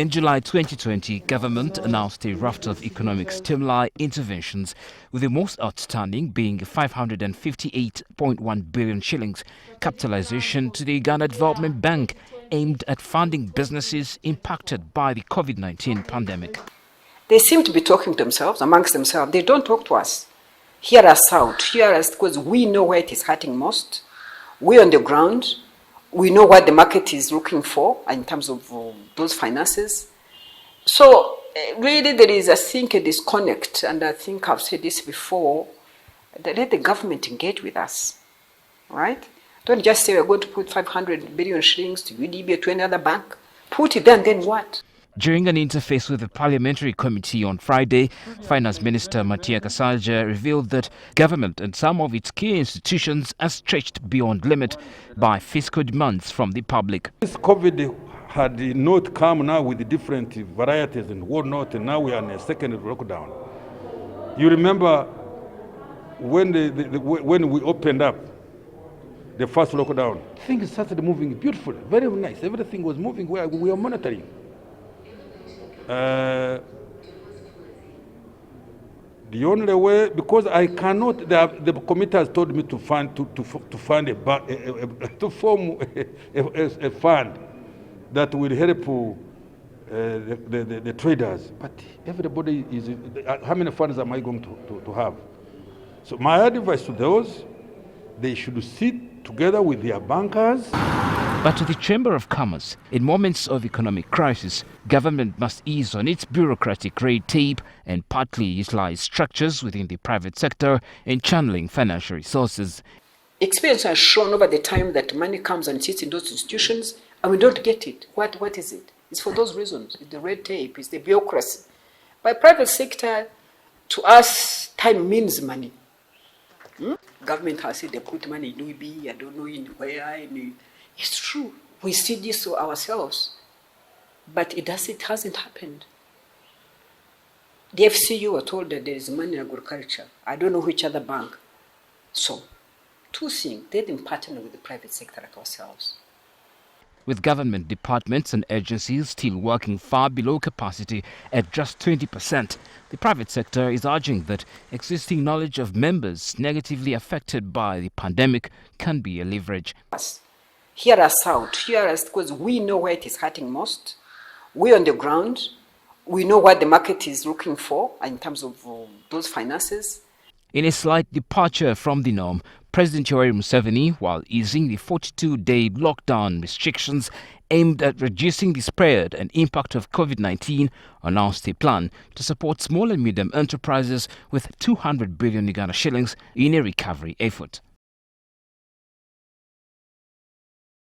In July 2020, government announced a raft of economic stimuli interventions, with the most outstanding being 558.1 billion shillings capitalization to the Uganda Development Bank, aimed at funding businesses impacted by the COVID-19 pandemic. They seem to be talking to themselves, amongst themselves. They don't talk to us. Hear us out, hear us, because we know where it is hurting most. We're on the ground. We know what the market is looking for in terms of those finances. So really there is, I think, a disconnect, and I think I've said this before, that let the government engage with us, right? Don't just say we're going to put 500 billion shillings to UDB or to any other bank. Put it there and then what? During an interface with the Parliamentary Committee on Friday, Finance Minister Matia Kasaija revealed that government and some of its key institutions are stretched beyond limit by fiscal demands from the public. This COVID had not come now with the different varieties and whatnot, and now we are in a second lockdown. You remember when we opened up the first lockdown, things started moving beautifully, very nice. Everything was moving where we are monitoring. The only way, because I cannot, the committee has told me to form a fund that will help the traders. But everybody is, how many funds am I going to have? So my advice to those, they should sit together with their bankers. But to the Chamber of Commerce, in moments of economic crisis, government must ease on its bureaucratic red tape and partly utilize structures within the private sector in channeling financial resources. Experience has shown over the time that money comes and sits in those institutions and we don't get it. What is it? It's for those reasons. It's the red tape, it's the bureaucracy. By private sector, to us, time means money. Government has said they put money in UB, I don't know in where. It's true. We see this for ourselves. But it hasn't happened. The FCU were told that there is money in agriculture. I don't know which other bank. So, two things. They didn't partner with the private sector like ourselves. With government departments and agencies still working far below capacity at just 20%, the private sector is urging that existing knowledge of members negatively affected by the pandemic can be a leverage. Hear us out, hear us, because we know where it is hurting most. We're on the ground. We know what the market is looking for in terms of those finances. In a slight departure from the norm, President Yoweri Museveni, while easing the 42-day lockdown restrictions aimed at reducing the spread and impact of COVID-19, announced a plan to support small and medium enterprises with 200 billion Uganda shillings in a recovery effort.